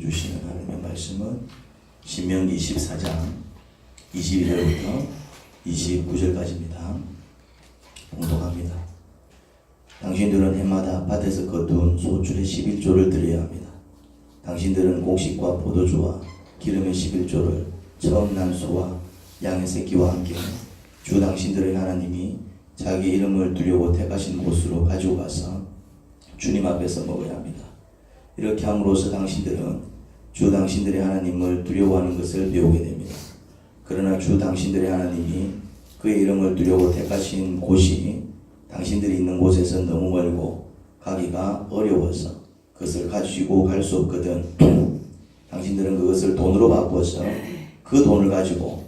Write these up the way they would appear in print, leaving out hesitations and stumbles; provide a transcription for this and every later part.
주시는 하나님의 말씀은 신명기 14장 21절부터 29절까지입니다. 봉독합니다. 당신들은 해마다 밭에서 거둔 소출의 11조를 드려야 합니다. 당신들은 곡식과 포도주와 기름의 11조를 처음 난 소와 양의 새끼와 함께 주 당신들의 하나님이 자기 이름을 두려고 택하신 곳으로 가지고 가서 주님 앞에서 먹어야 합니다. 이렇게 함으로써 당신들은 주 당신들의 하나님을 두려워하는 것을 배우게 됩니다. 그러나 주 당신들의 하나님이 그의 이름을 두려워 택하신 곳이 당신들이 있는 곳에서 너무 멀고 가기가 어려워서 그것을 가지고 갈 수 없거든. 당신들은 그것을 돈으로 바꾸어서 그 돈을 가지고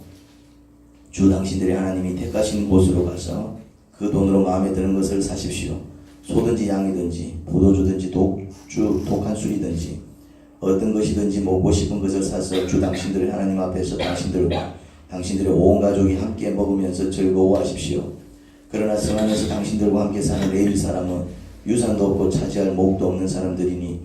주 당신들의 하나님이 택하신 곳으로 가서 그 돈으로 마음에 드는 것을 사십시오. 소든지 양이든지 포도주든지 독한 술이든지 어떤 것이든지 먹고 싶은 것을 사서 주 당신들의 하나님 앞에서 당신들과 당신들의 온 가족이 함께 먹으면서 즐거워하십시오. 그러나 성 안에서 당신들과 함께 사는 레위 사람은 유산도 없고 차지할 목도 없는 사람들이니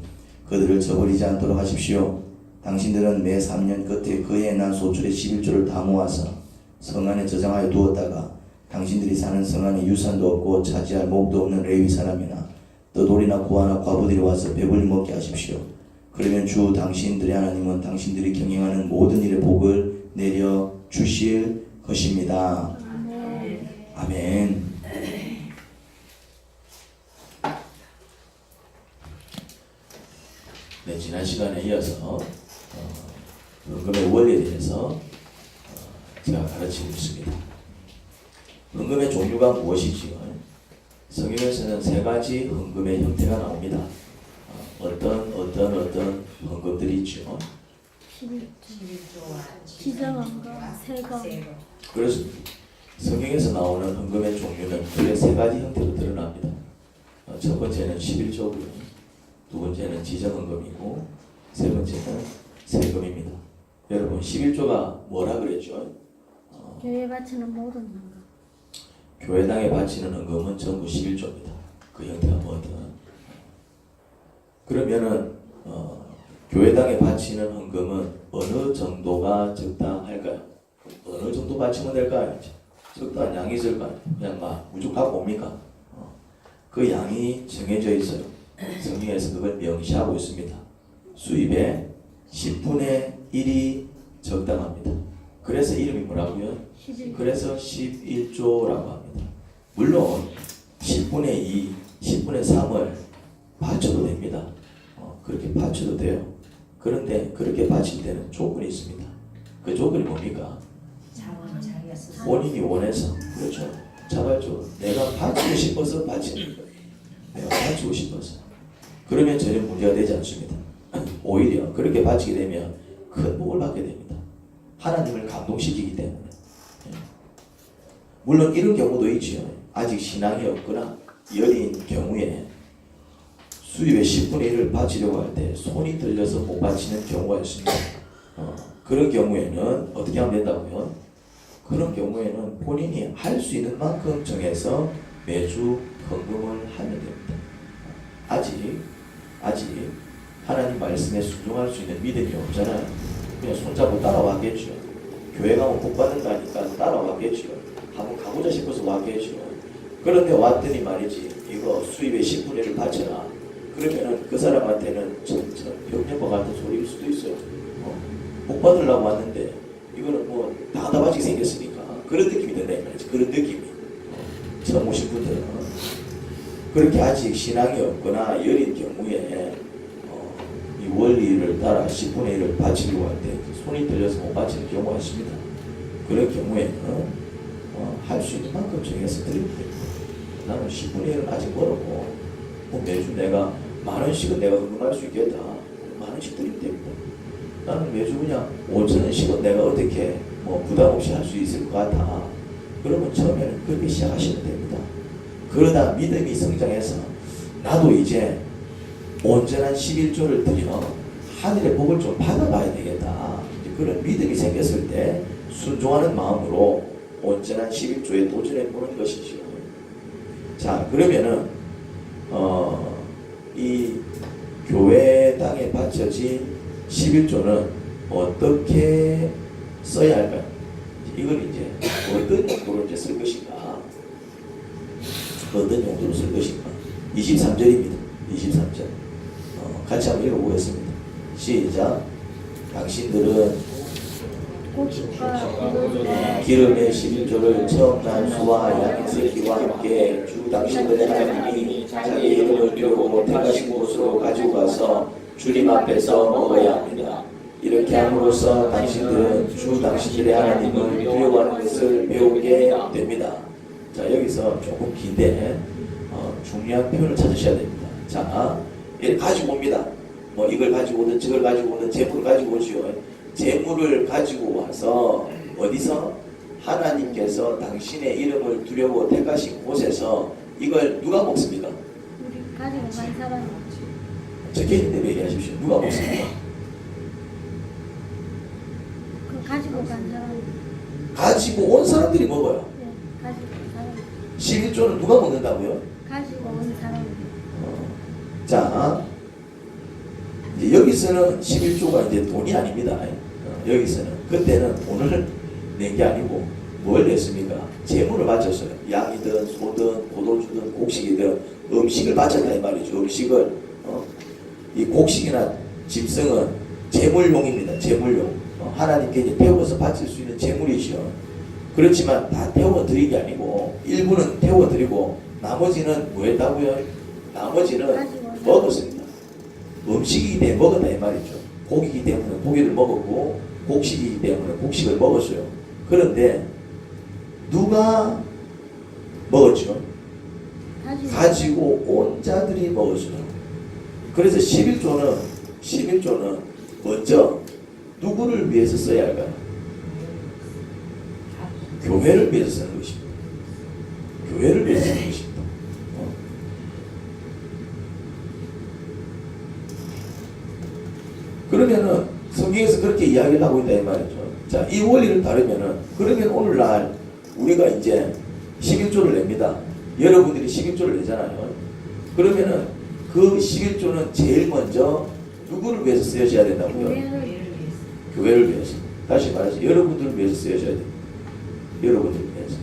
그들을 저버리지 않도록 하십시오. 당신들은 매 3년 끝에 그의 난 소출의 11조를 다 모아서 성 안에 저장하여 두었다가 당신들이 사는 성 안에 유산도 없고 차지할 목도 없는 레위 사람이나 떠돌이나 고아나 과부들이 와서 배불리 먹게 하십시오. 그러면 주 당신들의 하나님은 당신들이 경영하는 모든 일에 복을 내려 주실 것입니다. 아멘. 네, 지난 시간에 이어서 헌금의 원리에 대해서 제가 가르치고 있습니다. 헌금의 종류가 무엇이지요? 성경에서는 세 가지 헌금의 형태가 나옵니다. 어떤 헌금들이 있죠? 11조와 지정헌금, 세금. 그렇습니다. 성경에서 나오는 헌금의 종류는 크게 세 가지 형태로 드러납니다. 첫 번째는 11조고요. 두 번째는 지정헌금이고 세 번째는 세금입니다. 여러분 11조가 뭐라 그랬죠? 교회에 바치는 모든 헌금. 교회당에 바치는 헌금은 전부 11조입니다. 그 형태가 뭐든. 그러면은 교회당에 바치는 헌금은 어느 정도가 적당할까요? 어느 정도 바치면 될까요? 적당한 양이 있을까요? 그냥 막 무조건 갖고 옵니까? 그 양이 정해져 있어요. 성경에서 그걸 명시하고 있습니다. 수입의 10분의 1이 적당합니다. 그래서 이름이 뭐라고요? 11조. 그래서 11조라고 합니다. 물론 10분의 2, 10분의 3을 바쳐도 됩니다. 그렇게 바쳐도 돼요. 그런데 그렇게 바칠 때는 조건이 있습니다. 그 조건이 뭡니까? 본인이 원해서, 그렇죠. 자발적으로 내가 바치고 싶어서 바치는 거예요. 내가 바치고 싶어서. 그러면 전혀 문제가 되지 않습니다. 오히려 그렇게 바치게 되면 큰 복을 받게 됩니다. 하나님을 감동시키기 때문에. 물론 이런 경우도 있지요. 아직 신앙이 없거나 여린 경우에 수입의 10분의 1을 바치려고 할 때 손이 들려서 못 바치는 경우가 있습니다. 그런 경우에는 어떻게 하면 된다고요? 그런 경우에는 본인이 할 수 있는 만큼 정해서 매주 헌금을 하면 됩니다. 아직 하나님 말씀에 순종할 수 있는 믿음이 없잖아요. 그냥 손잡고 따라왔겠죠. 교회 가면 복 받는다니까 따라왔겠죠. 한번 가보자 싶어서 왔겠죠. 그런데 왔더니 말이지, 이거 수입의 10분의 1을 바쳐라. 그러면은 그 사람한테는 점점 병력과 같은 소리일 수도 있어요. 복 받으려고 왔는데 이거는 뭐 다 바치게 생겼으니까 그런 느낌이 든다 이 말이지. 그런 느낌이 처음 오신 분들은 그렇게 아직 신앙이 없거나 여린 경우에 이 원리를 따라 10분의 1을 바치려고 할 때 손이 떨려서 못 바치는 경우가 있습니다. 그런 경우에는 할 수 있는 만큼 정해서 드리면 됩니다. 나는 10분의 1은 아직 멀었고 매주 내가 10,000원씩은 내가 헌금할 수 있겠다. 10,000원씩 드리면 됩니다. 나는 매주 그냥 5,000원씩은 내가 어떻게 부담 없이 할 수 있을 것 같아. 그러면 처음에는 그렇게 시작하시면 됩니다. 그러다 믿음이 성장해서 나도 이제 온전한 11조를 드려 하늘의 복을 좀 받아봐야 되겠다. 그런 믿음이 생겼을 때 순종하는 마음으로 온전한 11조에 도전해 보는 것이죠. 자, 그러면은 이 교회 땅에 바쳐진 11조는 어떻게 써야 할까요? 이걸 이제 어떤 용도로 이제 쓸 것인가? 어떤 용도로 쓸 것인가? 23절입니다. 23절. 같이 한번 읽어보겠습니다. 시작. 당신들은 곡식과 포도주에 기름의 11조를 처음 난 수와 양의 새끼와 함께 주 당신들의 하나님이 자기 이름을 띄우고 택하신 곳으로 가지고 가서 주님 앞에서 먹어야 합니다. 이렇게 함으로써 당신들은 주 당신들의 하나님을 두려워하는 것을 배우게 됩니다. 자, 여기서 조금 긴데 중요한 표현을 찾으셔야 됩니다. 자, 이걸 가지고 옵니다. 뭐 이걸 가지고 오든 저걸 가지고 오든 재물을 가지고 오지요. 재물을 가지고 와서 어디서? 하나님께서 당신의 이름을 두려워 택하신 곳에서 이걸 누가 먹습니까? 우리 가지고 간 사람이 적혀있는데 얘기하십시오. 누가 먹습니까? 그 가지고 간 사람이 가지고 온 사람들이 먹어요. 네, 가지고 간 사람이 11조는 누가 먹는다고요? 가지고 온 사람이 자, 이제 여기서는 11조가 이제 돈이 아닙니다. 여기서는 그때는 돈을 낸 게 아니고 뭘 냈습니까? 재물을 바쳤어요. 양이든 소든 포도주든 곡식이든 음식을 바쳤다 이 말이죠. 음식을 이 곡식이나 짐승은 재물용입니다. 재물용. 하나님께 이제 태워서 바칠 수 있는 재물이죠. 그렇지만 다 태워드린 게 아니고 일부는 태워드리고 나머지는 뭐 했다고요? 나머지는 먹었습니다. 음식이기 때문에 먹었다 이 말이죠. 고기이기 때문에 고기를 먹었고 곡식이기 때문에 곡식을 먹었어요. 그런데 누가 먹었죠? 가지고 온 자들이 먹었어요. 그래서 11조는 먼저 누구를 위해서 써야 할까요? 교회를 위해서 쓰는 것입니다. 교회를 위해서 쓰는 것입니다. 그러면은 성경에서 그렇게 이야기를 하고 있다 이 말이죠. 자, 이 원리를 따르면은 그러면 오늘날 우리가 이제 11조를 냅니다. 여러분들이 11조를 내잖아요. 그러면은 그 11조는 제일 먼저 누구를 위해서 쓰여져야 된다고요? 교회를 위해서. 다시 말해서 여러분들을 위해서 쓰여져야 됩니다. 여러분들을 위해서.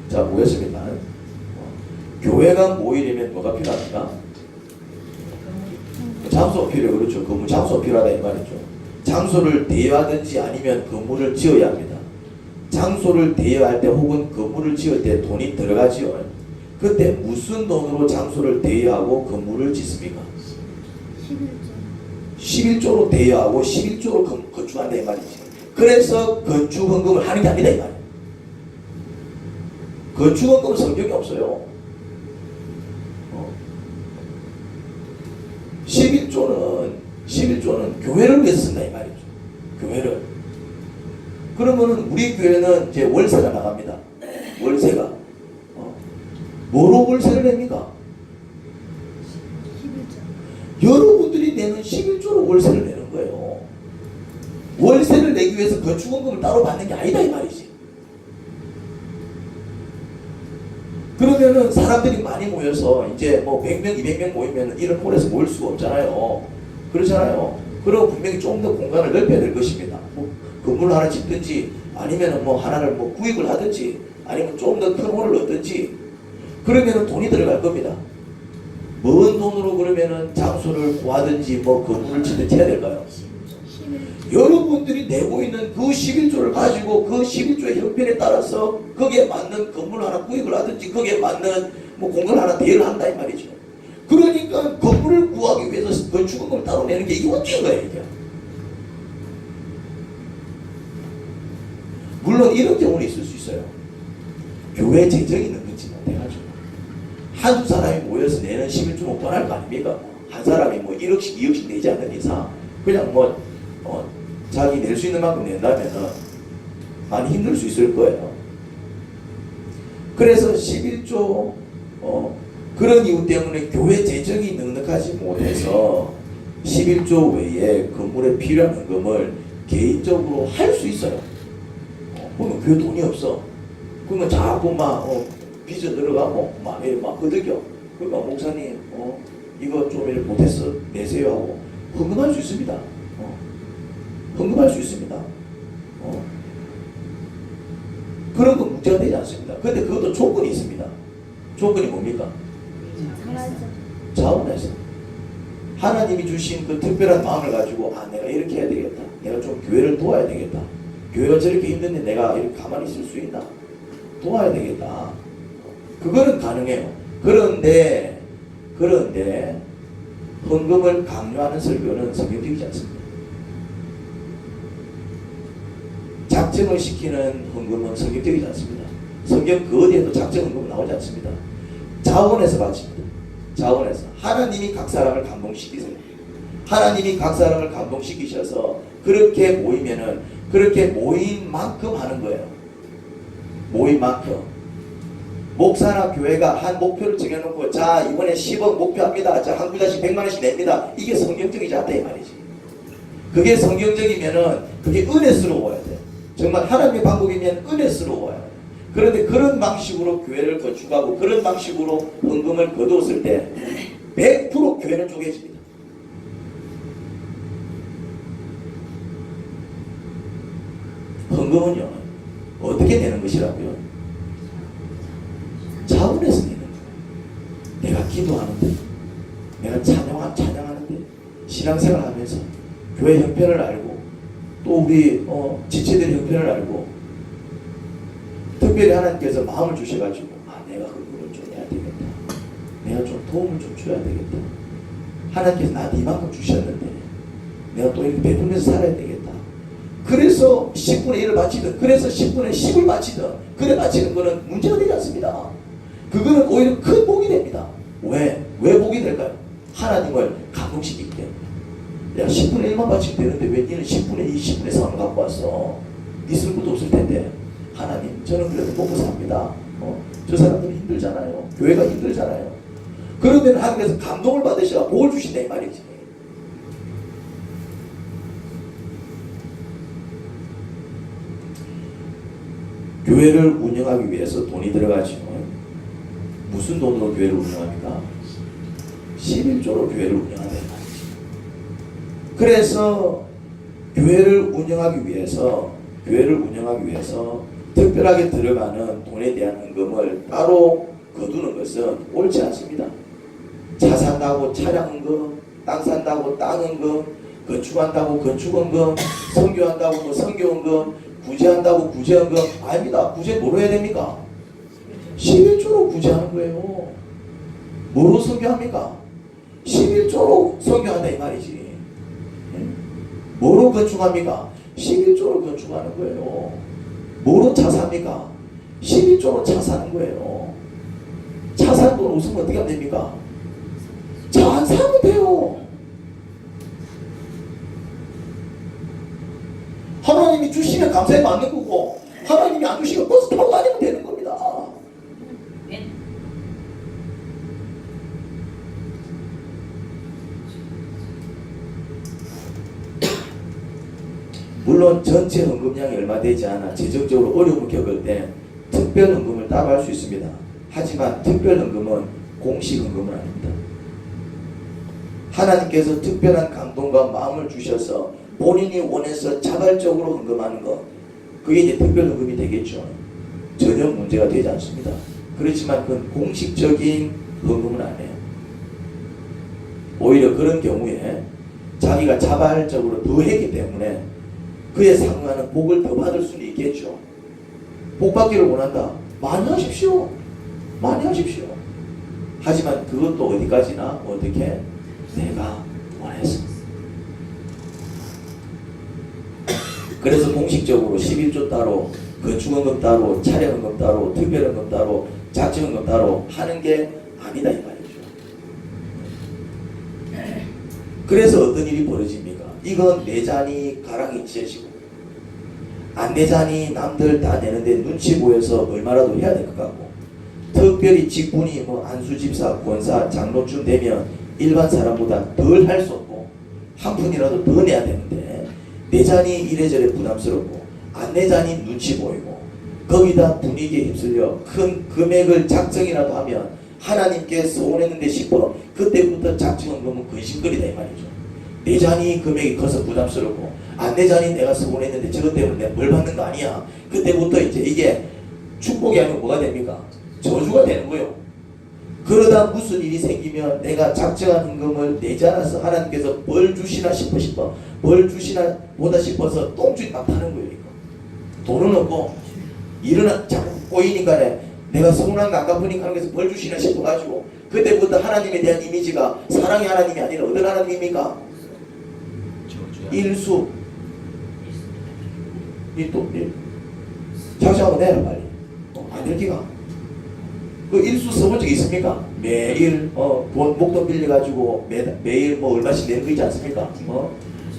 자, 보겠습니다. 교회가 모이려면 뭐가 필요합니까? 장소가 필요해요. 그렇죠. 건물 장소가 필요하다 이 말이죠. 장소를 대여하든지 아니면 건물을 지어야 합니다. 장소를 대여할 때 혹은 건물을 지을 때 돈이 들어가지요. 그때 무슨 돈으로 장소를 대여하고 건물을 짓습니까? 11조로 대여하고 11조로 건축한다 이 말이지. 그래서 건축헌금을 하는 게 아니다 이 말이에요. 건축헌금은 성경에 없어요. 11조는 교회를 위해서 쓴다 이 말이죠. 교회를. 그러면은 우리 교회는 이제 월세가 나갑니다. 월세가. 뭐로 월세를 냅니까? 11조. 여러분들이 내는 11조로 월세를 내는 거예요. 월세를 내기 위해서 건축헌금을 따로 받는 게 아니다 이 말이지. 그러면은 사람들이 많이 모여서 이제 뭐 100명, 200명 모이면 이런 홀에서 모일 수가 없잖아요. 그렇잖아요. 그리고 분명히 좀 더 공간을 넓혀야 될 것입니다. 뭐 건물을 하나 짓든지 아니면은 뭐 하나를 뭐 구입을 하든지 아니면 좀 더 큰 홀을 얻든지 그러면은 돈이 들어갈 겁니다. 먼 돈으로 그러면은 장소를 구하든지 뭐 건물을 짓든지 해야 될까요? 여러분들이 내고 있는 그 11조를 가지고 그 11조의 형편에 따라서 거기에 맞는 건물 하나 구입을 하든지 거기에 맞는 뭐 공간 하나 대여를 한다 이 말이죠. 그러니까 건물을 구하기 위해서 건축헌금을 따로 내는 게 이게 어떻게 거예요 이게. 물론 이런 경우는 있을 수 있어요. 교회 재정이 능력치 못해가지고 한두 사람이 모여서 내는 11조는 뻔할 거 아닙니까? 한 사람이 뭐 1억씩 2억씩 내지 않는 이상 그냥 뭐 자기 낼 수 있는 만큼 낸다면은 많이 힘들 수 있을 거예요. 그래서 11조 그런 이유 때문에 교회 재정이 넉넉하지 못해서 11조 외에 건물에 필요한 헌금을 개인적으로 할 수 있어요. 그러면 교회 돈이 없어. 그러면 자꾸 막 빚어 들어가고 막 흐득여. 그러니까 목사님 이거 좀 이렇게 못해서 내세요 하고 헌금할 수 있습니다. 헌금할 수 있습니다. 그런 건 문제가 되지 않습니다. 근데 그것도 조건이 있습니다. 조건이 뭡니까? 살아있어. 자원에서 하나님이 주신 그 특별한 마음을 가지고 내가 이렇게 해야 되겠다. 내가 좀 교회를 도와야 되겠다. 교회가 저렇게 힘든데 내가 이렇게 가만히 있을 수 있나? 도와야 되겠다. 그거는 가능해요. 그런데 헌금을 강요하는 설교는 성경적이지 않습니다. 작정을 시키는 헌금은 성경적이지 않습니다. 성경 그 어디에도 작정 헌금은 나오지 않습니다. 자원에서 바칩니다. 자원에서 하나님이 각 사람을 감동시키세요. 하나님이 각 사람을 감동시키셔서 그렇게 모이면은 그렇게 모인 만큼 하는 거예요. 모인 만큼. 목사나 교회가 한 목표를 정해놓고 자 이번에 10억 목표합니다. 자 한 구자씩 100만 원씩 냅니다. 이게 성경적이지 않다 이 말이지. 그게 성경적이면은 그게 은혜스러워야 돼. 정말 하나님의 방법이면 은혜스러워야 돼. 그런데 그런 방식으로 교회를 건축하고 그런 방식으로 헌금을 거두었을 때 100% 교회는 쪼개집니다. 헌금은요 어떻게 내는 것이라고요? 자원에서 내는 거예요. 내가 기도하는데 내가 찬양하는데 신앙생활 하면서 교회 형편을 알고 또 우리 지체들의 형편을 알고 특별히 하나님께서 마음을 주셔가지고 내가 헌금을 좀 해야 되겠다. 내가 좀 도움을 좀 줘야 되겠다. 하나님께서 나한테 이만큼 주셨는데 내가 또 이렇게 베풀면서 살아야 되겠다. 그래서 10분의 1을 바치든 그래서 10분의 10을 바치든 그래 바치는 거는 문제가 되지 않습니다. 그거는 오히려 큰 복이 됩니다. 왜 복이 될까요? 하나님을 감동시키기 때문에. 야 10분의 1만 바치면 되는데 왜 니는 10분의 2, 10분의 3을 갖고 왔어? 니 쓸 것도 없을 텐데 하나님 저는 그래도 먹고 삽니다. 저 사람들이 힘들잖아요. 교회가 힘들잖아요. 그러면 하나님께서 감동을 받으셔야 복을 주신다 이 말이지. 교회를 운영하기 위해서 돈이 들어가죠. 무슨 돈으로 교회를 운영합니까? 11조로 교회를 운영한다 이 말이지. 그래서 교회를 운영하기 위해서 특별하게 들어가는 돈에 대한 헌금을 따로 거두는 것은 옳지 않습니다. 차 산다고 차량 헌금, 땅 산다고 땅 헌금, 건축한다고 건축 헌금, 선교한다고 선교 헌금, 구제한다고 구제 헌금. 아닙니다. 구제 뭐로 해야 됩니까? 11조로 구제하는 거예요. 뭐로 선교합니까? 11조로 선교한다 이 말이지. 뭐로 건축합니까? 11조로 건축하는 거예요. 뭐로 차 삽니까? 11조로 차 사는 거예요. 차 사는 돈 없으면 어떻게 하면 됩니까? 차 안 사면 돼요. 하나님이 주시면 감사에 맞는 거고 하나님이 안 주시면 버스 타고 다니면 되는 겁니다. 물론 전체 헌금량이 얼마 되지 않아 재정적으로 어려움을 겪을 때 특별 헌금을 따로 할 수 있습니다. 하지만 특별 헌금은 공식 헌금은 아닙니다. 하나님께서 특별한 감동과 마음을 주셔서 본인이 원해서 자발적으로 헌금하는 것, 그게 이제 특별 헌금이 되겠죠. 전혀 문제가 되지 않습니다. 그렇지만 그건 공식적인 헌금은 아니에요. 오히려 그런 경우에 자기가 자발적으로 더 했기 때문에 그에 상응하는 복을 더 받을 수는 있겠죠. 복 받기를 원한다. 많이 하십시오. 많이 하십시오. 하지만 그것도 어디까지나 어떻게 내가 원해서. 그래서 공식적으로 11조 따로, 건축헌금 따로, 차량헌금 따로, 특별헌금 따로, 자치헌금 따로 하는 게 아니다 이 말이죠. 그래서 어떤 일이 벌어집니까? 이건 내자니 가랑이 찢어지고 안 내자니 남들 다 내는데 눈치 보여서 얼마라도 해야 될 것 같고, 특별히 직분이 안수집사, 권사, 장로쯤 되면 일반 사람보다 덜 할 수 없고 한 푼이라도 더 내야 되는데 내자니 이래저래 부담스럽고 안 내자니 눈치 보이고 거기다 분위기에 휩쓸려 큰 금액을 작정이라도 하면 하나님께 소원했는데 싶어 그때부터 작정헌금은 근심거리다 이 말이죠. 내자니 금액이 커서 부담스럽고 내 자녀 내가 서운했는데 저것 때문에 내가 벌 받는 거 아니야. 그때부터 이제 이게 축복이 아니고 뭐가 됩니까? 저주가 되는 거예요. 그러다 무슨 일이 생기면 내가 작정한 헌금을 내지 않아서 하나님께서 벌 주시나 싶어 벌 주시나 보다 싶어서 똥줄이 막 타는 거예요. 이거. 돈은 없고 일은 자꾸 꼬이니까 내가 서운한 거 안 갚으니까 하나님께서 벌 주시나 싶어가지고 그때부터 하나님에 대한 이미지가 사랑의 하나님이 아니라 어떤 하나님입니까? 일수 자주 한번 내라 빨리. 안 될 기가. 그 일수 써본 적 있습니까? 매일 돈 목돈 빌려가지고 매일 뭐 얼마씩 내는 거 있지 않습니까?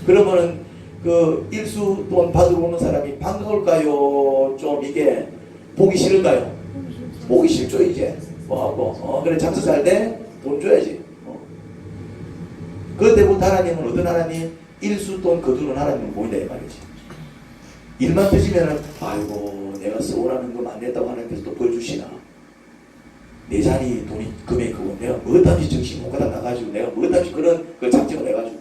그러면은 그 일수 돈 받으러 오는 사람이 반가울까요? 좀 이게 보기 싫을까요? 보기 싫죠 이제. 뭐하고 그래 장사 잘 돼? 돈 줘야지. 그때부터 하나님은 어떤 하나님? 일수 돈 거두는 하나님을 보인다 이 말이지. 일만 터지면은 아이고 내가 서운하는 거 안 냈다고 하나님께서 또 벌 주시나. 내 자리 돈이 금액이 크고 내가 뭐든지 정신 못 가다 나가지고 내가 뭐든지 그런 그 작정을 해가지고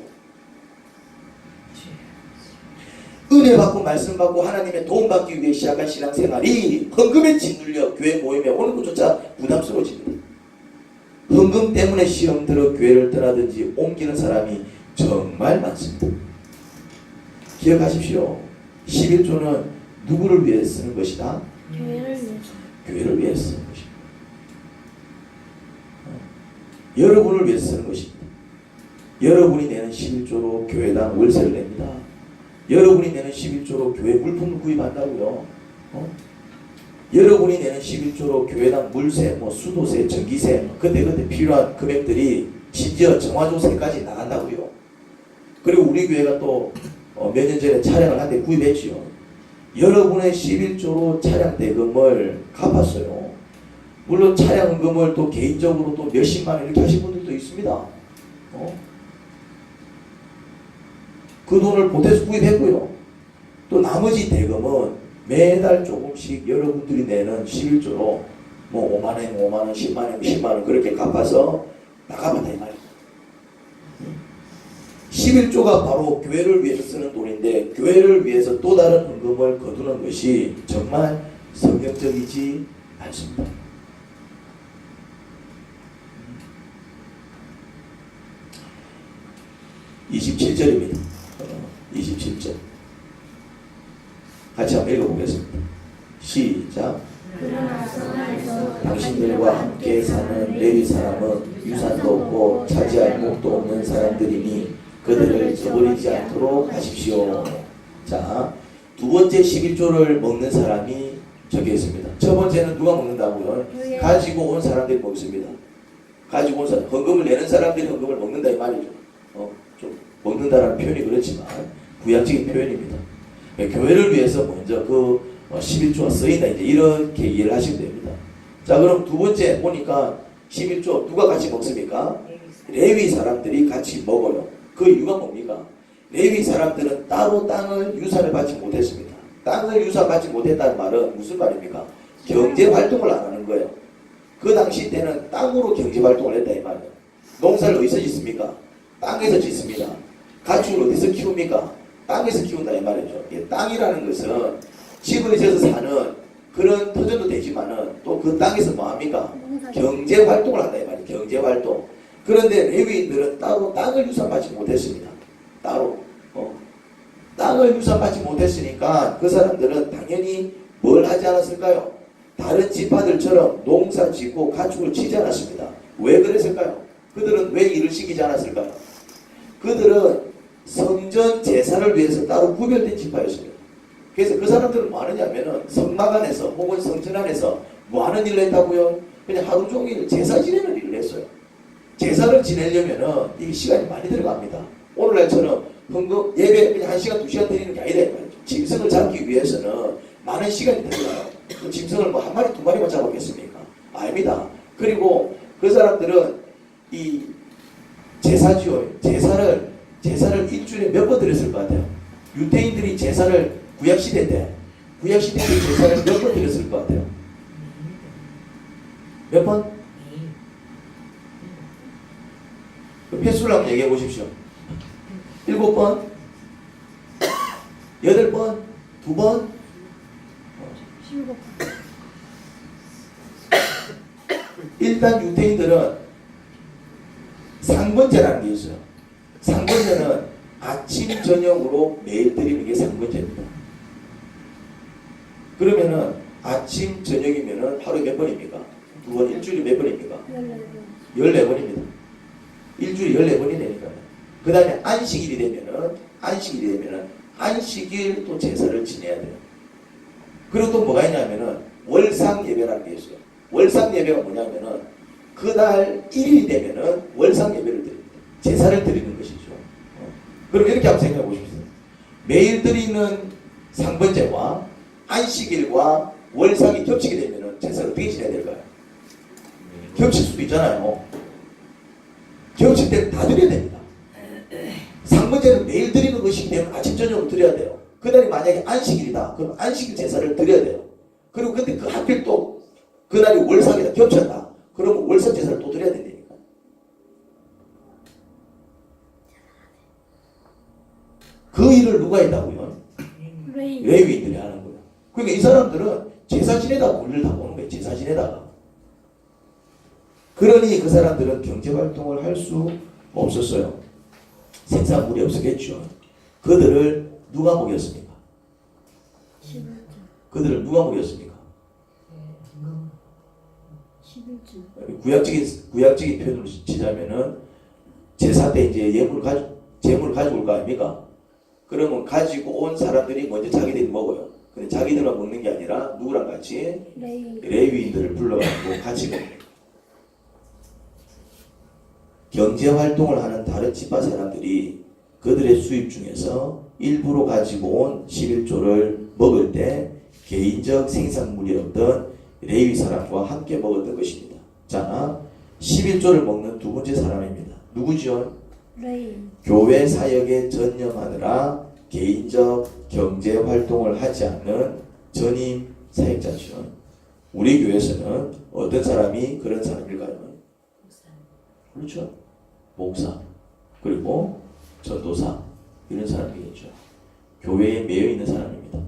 은혜 받고 말씀 받고 하나님의 도움 받기 위해 시작한 신앙생활이 헌금에 짓눌려 교회 모임에 오는 것조차 부담스러워집니다. 헌금 때문에 시험 들어 교회를 떠나든지 옮기는 사람이 정말 많습니다. 기억하십시오. 11조는 누구를 위해 쓰는 것이다? 교회를 위해서. 교회를 위해 쓰는 것입니다. 여러분을 위해 쓰는 것입니다. 여러분이 내는 11조로 교회당 월세를 냅니다. 여러분이 내는 11조로 교회 물품을 구입한다고요. 여러분이 내는 11조로 교회당 물세, 수도세, 전기세 그때 필요한 금액들이 심지어 정화조세까지 나간다고요. 그리고 우리 교회가 또 몇 년 전에 차량을 한 대 구입했지요. 여러분의 11조로 차량 대금을 갚았어요. 물론 차량금을 또 개인적으로 또 몇십만 원 이렇게 하신 분들도 있습니다. 그 돈을 보태서 구입했고요. 또 나머지 대금은 매달 조금씩 여러분들이 내는 11조로 5만원, 5만원, 10만원, 10만원 그렇게 갚아서 나가면 다 이 말이에요. 11조가 바로 교회를 위해서 쓰는 돈인데 교회를 위해서 또 다른 헌금을 거두는 것이 정말 성경적이지 않습니다. 27절입니다. 27절 같이 한번 읽어보겠습니다. 시작. 당신들과 함께 사는 레위 사람은 유산도 없고 차지할 목도 없는 사람들이니 그들을 저버리지 않도록 하십시오. 자, 두 번째 11조를 먹는 사람이 적혀 있습니다. 첫 번째는 누가 먹는다고요? 가지고 온 사람들이 먹습니다. 가지고 온 사람, 헌금을 내는 사람들이 헌금을 먹는다 이 말이죠. 좀 먹는다라는 표현이 그렇지만 부양적인 표현입니다. 교회를 위해서 먼저 그 11조가 쓰인다 이제 이렇게 이해를 하시면 됩니다. 자, 그럼 두 번째 보니까 11조 누가 같이 먹습니까? 레위 사람들이 같이 먹어요. 그 이유가 뭡니까? 레위 사람들은 따로 땅을 유산을 받지 못했습니다. 땅을 유산받지 못했다는 말은 무슨 말입니까? 경제활동을 안 하는 거예요. 그 당시 때는 땅으로 경제활동을 했다 이 말이에요. 농사를 어디서 짓습니까? 땅에서 짓습니다. 가축을 어디서 키웁니까? 땅에서 키운다 이 말이죠. 땅이라는 것은 집을 지어서 사는 그런 터전도 되지만은 또 그 땅에서 뭐합니까? 경제활동을 한다 이 말이에요. 경제활동. 그런데 레위인들은 따로 땅을 유산받지 못했습니다. 따로 땅을 유산받지 못했으니까 그 사람들은 당연히 뭘 하지 않았을까요? 다른 지파들처럼 농사 짓고 가축을 치지 않았습니다. 왜 그랬을까요? 그들은 왜 일을 시키지 않았을까요? 그들은 성전 제사를 위해서 따로 구별된 지파였습니다. 그래서 그 사람들은 뭐 하느냐면은 성막 안에서 혹은 성전 안에서 뭐 하는 일을 했다고요? 그냥 하루 종일 제사 지내는 일을 했어요. 제사를 지내려면은 이게 시간이 많이 들어갑니다. 오늘날처럼 헌금 예배 그냥 1시간 2시간 드리는 게 아니다 이 말이죠. 짐승을 잡기 위해서는 많은 시간이 들어가요. 그 짐승을 뭐 한 마리 두 마리만 잡았겠습니까? 아닙니다. 그리고 그 사람들은 이 제사지요. 제사를 일주일에 몇 번 드렸을 것 같아요. 유대인들이 제사를 구약시대 때 제사를 몇 번 드렸을 것 같아요. 몇 번? 횟수를 한번 얘기해 보십시오. 7번? 8번? 2번? 17번. 일단 유태인들은 상번제라는 게 있어요. 상번제는 아침 저녁으로 매일 드리는 게 상번제입니다. 그러면은 아침 저녁이면은 하루에 몇 번입니까? 2번, 일주일에 몇 번입니까? 14번. 14번입니다. 일주일에 14번이 되니까요. 그 다음에 안식일이 되면은 안식일 또 제사를 지내야 돼요. 그리고 또 뭐가 있냐면은 월상 예배라는 게 있어요. 월상 예배가 뭐냐면은 그날 1일이 되면은 월상 예배를 드립니다. 제사를 드리는 것이죠. 그럼 이렇게 한번 생각해 보십시오. 매일 드리는 상번제와 안식일과 월상이 겹치게 되면은 제사를 어떻게 지내야 될까요? 겹칠 수도 있잖아요. 겹칠 때는 다 드려야 됩니다. 상번제는 매일 드리는 것이기 때문에 아침 저녁으로 드려야 돼요. 그날이 만약에 안식일이다. 그럼 안식일 제사를 드려야 돼요. 그리고 근데 그 하필 또 그날이 월상이다 겹쳤다. 그러면 월상 제사를 또 드려야 된다니까. 그 일을 누가 했다고요? 레위인들이 하는 거예요. 그러니까 이 사람들은 제사 지내다가 물을 다 보는 거예요. 제사 지내다가. 그러니 그 사람들은 경제활동을 할 수 없었어요. 생산물이 없었겠죠. 그들을 누가 먹였습니까? 11주. 그들을 누가 먹였습니까? 11주. 구약적인 표현으로 치자면은 제사 때 이제 재물을 가지고 올 거 아닙니까? 그러면 가지고 온 사람들이 먼저 자기들이 먹어요. 근데 자기들만 먹는 게 아니라 누구랑 같이? 레위인들을 불러가지고 같이 먹어요. 경제활동을 하는 다른 지파 사람들이 그들의 수입 중에서 일부러 가지고 온 11조를 먹을 때 개인적 생산물이었던 레위 사람과 함께 먹었던 것입니다. 자, 11조를 먹는 두 번째 사람입니다. 누구죠? 레인. 교회 사역에 전념하느라 개인적 경제 활동을 하지 않는 전임 사역자죠. 우리 교회에서는 어떤 사람이 그런 사람일까요? 그렇죠. 목사, 그리고 전도사, 이런 사람이겠죠. 교회에 매여 있는 사람입니다.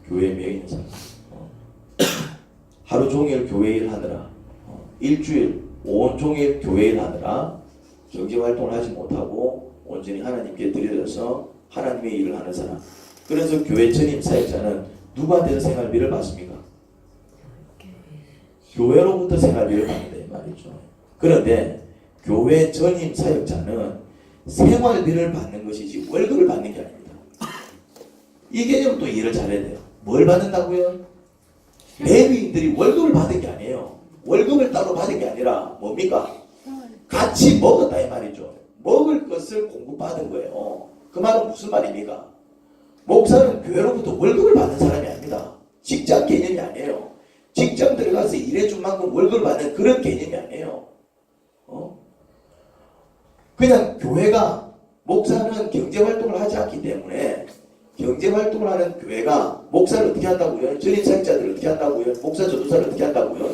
교회에 매여 있는 사람. 하루 종일 교회 일 하느라, 일주일 온종일 교회 일 하느라 경제 활동을 하지 못하고 온전히 하나님께 드려져서 하나님의 일을 하는 사람. 그래서 교회 전임 사역자는 누구한테서 생활비를 받습니까? 교회로부터 생활비를 받는다 이 말이죠. 그런데 교회 전임 사역자는 생활비를 받는 것이지 월급을 받는 게 아닙니다. 이 개념은 또 이해를 잘해야 돼요. 뭘 받는다고요? 레위인들이 월급을 받은 게 아니에요. 월급을 따로 받은 게 아니라 뭡니까? 같이 먹었다 이 말이죠. 먹을 것을 공급받은 거예요. 그 말은 무슨 말입니까? 목사는 교회로부터 월급을 받는 사람이 아닙니다. 직장 개념이 아니에요. 직장 들어가서 일해준 만큼 월급을 받는 그런 개념이 아니에요. 그냥 교회가, 목사는 경제활동을 하지 않기 때문에 경제활동을 하는 교회가 목사를 어떻게 한다고요? 전임 사역자들을 어떻게 한다고요? 목사 전도사를 어떻게 한다고요?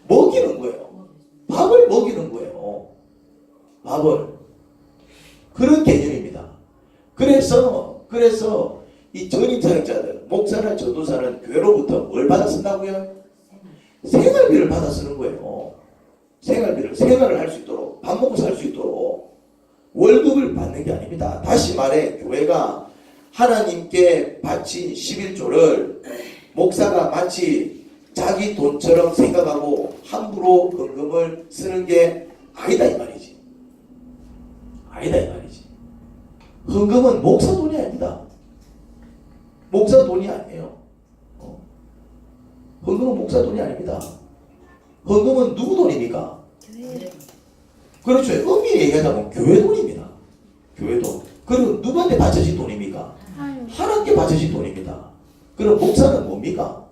먹이는 거예요. 밥을 먹이는 거예요. 밥을. 그런 개념입니다. 그래서 이 전임 사역자들, 목사나 전도사는 교회로부터 뭘 받아 쓴다고요? 생활비를 받아 쓰는 거예요. 생활을 할 수 있도록, 밥 먹고 살 수 있도록 월급을 받는 게 아닙니다. 다시 말해 교회가 하나님께 바친 11조를 목사가 마치 자기 돈처럼 생각하고 함부로 헌금을 쓰는 게 아니다 이 말이지. 아니다 이 말이지. 헌금은 목사 돈이 아닙니다. 목사 돈이 아니에요. 헌금은 목사 돈이 아닙니다. 헌금은 누구 돈입니까? 교회. 그렇죠. 엄밀히 얘기하자면 교회 돈입니다. 교회 돈. 그리고 누구한테 바쳐진 돈입니까? 하나님께 바쳐진 돈입니다. 그럼 목사는 뭡니까?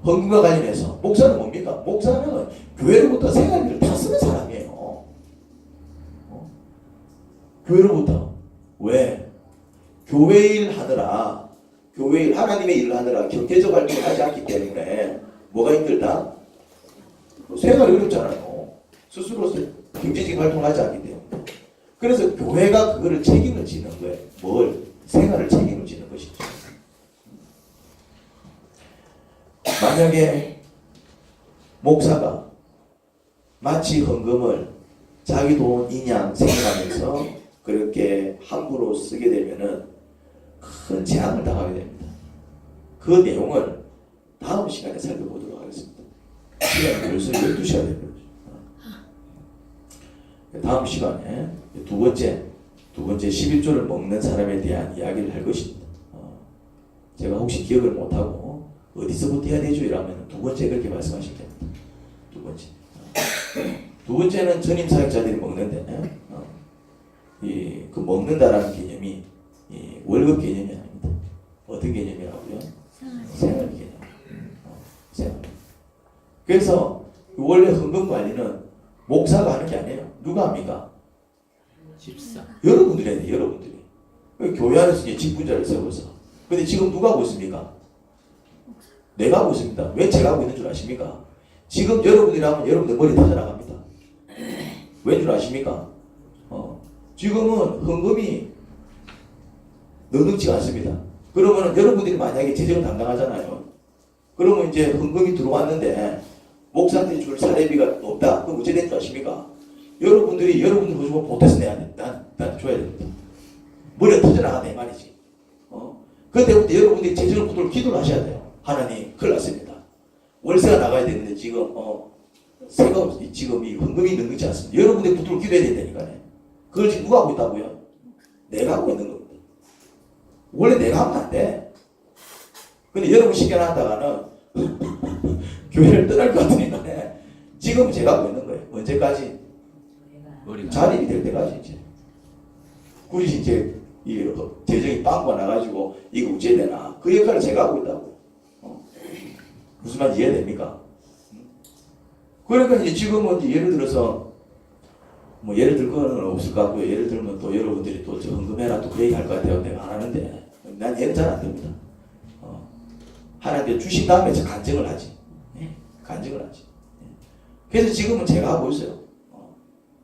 헌금과 관련해서 목사는 뭡니까? 목사는 교회로부터 생활비를 다 쓰는 사람이에요. 교회로부터. 왜? 교회 일 하느라, 하나님의 일을 하느라 경제적 활동을 하지 않기 때문에 뭐가 힘들다? 생활이 어렵잖아요. 스스로 경제적인 활동을 하지 않기 때문에. 그래서 교회가 그거를 책임을 지는 거예요. 뭘? 생활을 책임을 지는 것이죠. 만약에 목사가 마치 헌금을 자기 돈 인양 생각하면서 그렇게 함부로 쓰게 되면은 큰 재앙을 당하게 됩니다. 그 내용을 다음 시간에 살펴보도록 하겠습니다. 시간이 벌써 12시가 됩니다. 다음 시간에 두 번째 11조를 먹는 사람에 대한 이야기를 할 것입니다. 제가 혹시 기억을 못하고 어디서부터 해야 되죠? 이러면 두 번째 그렇게 말씀하시면 됩니다. 두 번째. 두 번째는 전임 사역자들이 먹는데 그 먹는다라는 개념이 월급 개념이 아닙니다. 어떤 개념이라고요? 생활 개념. 생활. 그래서 원래 헌금 관리는 목사가 하는 게 아니에요. 누가 합니까? 집사. 여러분들이 해야 돼요. 여러분들이. 교회 안에서 이제 직분자를 세워서. 근데 지금 누가 하고 있습니까? 내가 하고 있습니다. 왜 제가 하고 있는 줄 아십니까? 지금 여러분들이 하면 여러분들 머리 터져나갑니다. 왠 줄 아십니까? 지금은 헌금이 넉넉지가 않습니다. 그러면 여러분들이 만약에 재정을 담당하잖아요. 그러면 이제 헌금이 들어왔는데 목사한테 줄 사례비가 없다. 그럼 어찌 된 줄 아십니까? 여러분들 가지고 보태서 내야 돼. 나한테 줘야 됩니다. 머리가 터져나가네 말이지. 그때부터 여러분들이 재정을 붙들고 기도를 하셔야 돼요. 하나님 큰일 났습니다. 월세가 나가야 되는데 지금 세가 없이 지금 이 헌금이 넉넉지 않습니다. 여러분들이 붙들고 기도해야 된다니까요. 그걸 지금 누가 하고 있다고요? 내가 하고 있는 겁니다. 원래 내가 하면 안 돼. 근데 여러분 시켜놨다가는 교회를 떠날 것 같으니까 지금 제가 하고 있는 거예요. 언제까지? 자립이 될 때까지 이제. 굳이 이제 이 재정이 빵꾸가 나가지고 이거 어찌해야 되나? 그 역할을 제가 하고 있다고. 무슨 말인지 이해됩니까? 그러니까 이제 지금은 이제 예를 들어서 뭐 예를 들 거는 없을 것 같고요. 예를 들면 또 여러분들이 또 저 헌금해라 또 그 얘기 할 것 같아요. 내가 안 하는데 난 예는 잘 안 됩니다. 하나님께 주신 다음에 저 간증을 하지. 간증을 하지. 그래서 지금은 제가 하고 있어요.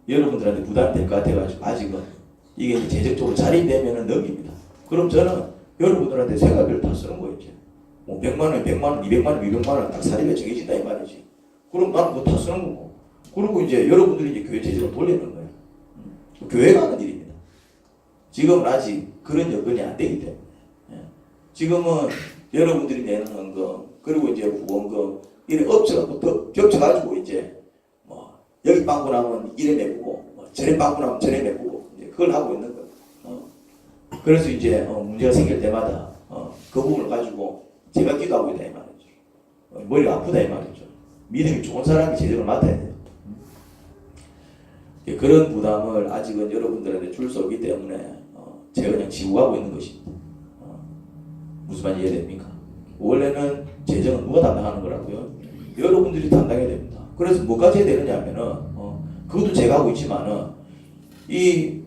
여러분들한테 부담이 될 것 같아가지고 아직은 이게 이제 재정적으로 자립되면은 넘깁니다. 그럼 저는 여러분들한테 생활비를 다 쓰는 거예요. 이제. 뭐 100만 원, 100만 원, 200만 원, 200만 원 딱 사립에 정해진다 이 말이지. 그럼 나는 그거 다 쓰는 거고. 그리고 이제 여러분들이 이제 교회 재정을 돌리는 거예요. 교회가 하는 일입니다. 지금은 아직 그런 여건이 안 되기 때문에. 지금은 여러분들이 내는 헌금, 그리고 이제 후원금, 이런 업체가 또 겹쳐가지고 이제 뭐 여기 빵꾸 나면 이래 내고, 뭐 저래 빵꾸 나면 저래 내고, 이제 그걸 하고 있는 거예요. 그래서 이제 문제가 생길 때마다 그 부분을 가지고 제가 기도하고 있다 이 말이죠. 머리가 아프다 이 말이죠. 믿음이 좋은 사람이 재정을 맡아야 돼요. 그런 부담을 아직은 여러분들한테 줄 수 없기 때문에 제가 그냥 지고 가고 있는 것입니다. 무슨 말인지 이해됩니까? 원래는 재정은 누가 담당하는 거라고요? 여러분들이 담당해야 됩니다. 그래서 뭐까지 해야 되느냐 하면은 그것도 제가 하고 있지만은 이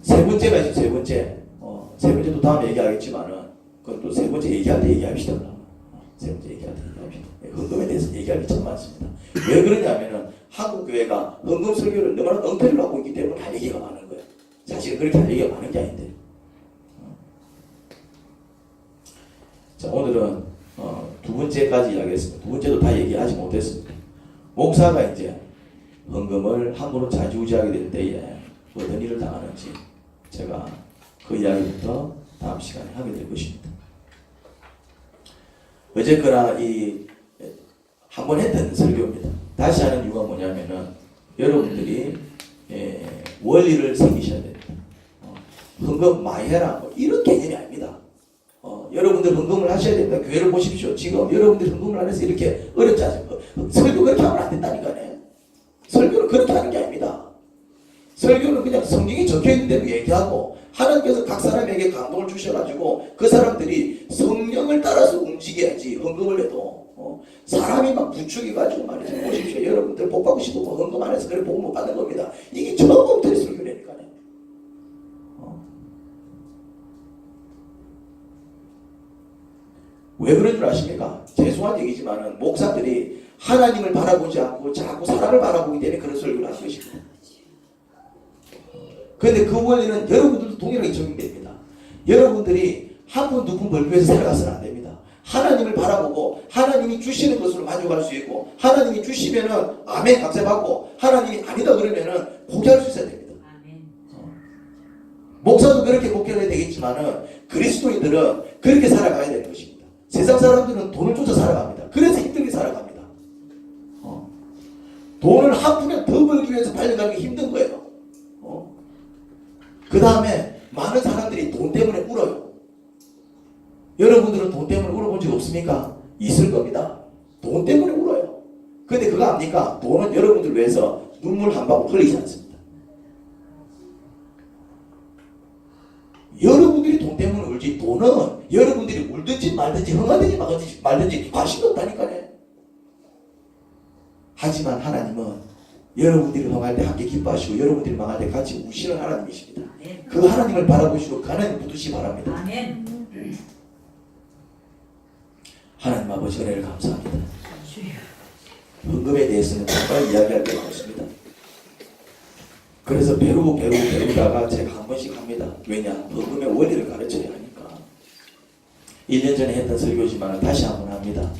세 번째가 있어요. 세 번째. 세 번째도 다음에 얘기하겠지만은 그건 또 세 번째 얘기할 때 얘기합시다. 세 번째 얘기할 때 얘기합시다. 헌금에 대해서 얘기할 게 참 많습니다. 왜 그러냐면은 한국 교회가 헌금 설교를 너무나 엉터리로 하고 있기 때문에 할 얘기가 많은 거예요. 사실은 그렇게 할 얘기가 많은 게 아닌데. 자, 오늘은 두 번째까지 이야기했습니다. 두 번째도 다 얘기하지 못했습니다. 목사가 이제 헌금을 함부로 좌지우지하게 될 때에 어떤 일을 당하는지 제가 그 이야기부터 다음 시간에 하게 될 것입니다. 어쨌거나 이 한번 했던 설교입니다. 다시 하는 이유가 뭐냐면은 여러분들이 원리를 생기셔야 됩니다. 헌금 많이 해라 뭐 이런 개념이 아닙니다. 여러분들 헌금을 하셔야 됩니다. 교회를 보십시오. 지금 여러분들 헌금을 안 해서 이렇게 어렵지 않습니까? 설교 그렇게 하면 안 된다니까요. 설교는 그렇게 하는 게 아닙니다. 설교는 그냥 성경이 적혀있는 대로 얘기하고 하나님께서 각 사람에게 감동을 주셔가지고 그 사람들이 성령을 따라서 움직여야지. 헌금을 해도 사람이 막 부추겨가지고 말이죠. 보십시오. 여러분들 복 받고 싶으면 헌금 안 해서 그래 복 못 받는 겁니다. 이게 전부 엉터리 설교라니까요. 왜 그런 줄 아십니까? 죄송한 얘기지만은 목사들이 하나님을 바라보지 않고 자꾸 사람을 바라보기 때문에 그런 설교를 하는 것입니다. 그런데 그 원리는 여러분들도 동일하게 적용됩니다. 여러분들이 한 푼 두 푼 벌기 위해서 살아가서는 안 됩니다. 하나님을 바라보고 하나님이 주시는 것으로 만족할 수 있고 하나님이 주시면은 아멘 감사받고 하나님이 아니다 그러면은 포기할 수 있어야 됩니다. 목사도 그렇게 목회를 해야 되겠지만은 그리스도인들은 그렇게 살아가야 되는 것입니다. 세상 사람들은 돈을 쫓아 살아갑니다. 그래서 힘들게 살아갑니다. 돈을 한 푼에 더 벌기 위해서 달려가기 힘든 거예요. 그 다음에 많은 사람들이 돈 때문에 울어요. 여러분들은 돈 때문에 울어본 적 없습니까? 있을 겁니다. 돈 때문에 울어요. 근데 그거 압니까? 돈은 여러분들 위해서 눈물 한 방울 흘리지 않습니다. 여러분들이 돈 때문에 울지 돈은 여러분들이 울든지 말든지 흥하든지 말든지 관심도 없다니까요. 하지만 하나님은 여러분들이 흥할 때 함께 기뻐하시고 여러분들이 망할 때 같이 우시는 하나님이십니다. 그 하나님을 바라보시고 그 하나님 붙으시기 바랍니다. 아멘. 하나님 아버지 은혜를 감사합니다. 헌금에 대해서는 정말 이야기할 게 많습니다. 그래서 배우다가 제가 한 번씩 합니다. 왜냐? 헌금의 원리를 가르쳐야 하니까. 1년 전에 했던 설교지만 다시 한번 합니다.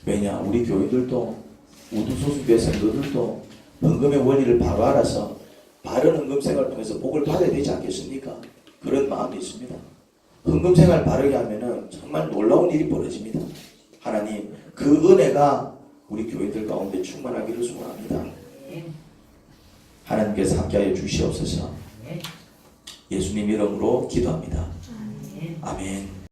왜냐? 우리 교인들도 우두소수교회 성도들도 헌금의 원리를 바로 알아서 바른 헌금 생활을 통해서 복을 받아야 되지 않겠습니까? 그런 마음이 있습니다. 헌금 생활 바르게 하면은 정말 놀라운 일이 벌어집니다. 하나님 그 은혜가 우리 교회들 가운데 충만하기를 소원합니다. 하나님께서 함께하여 주시옵소서. 예수님 이름으로 기도합니다. 아멘.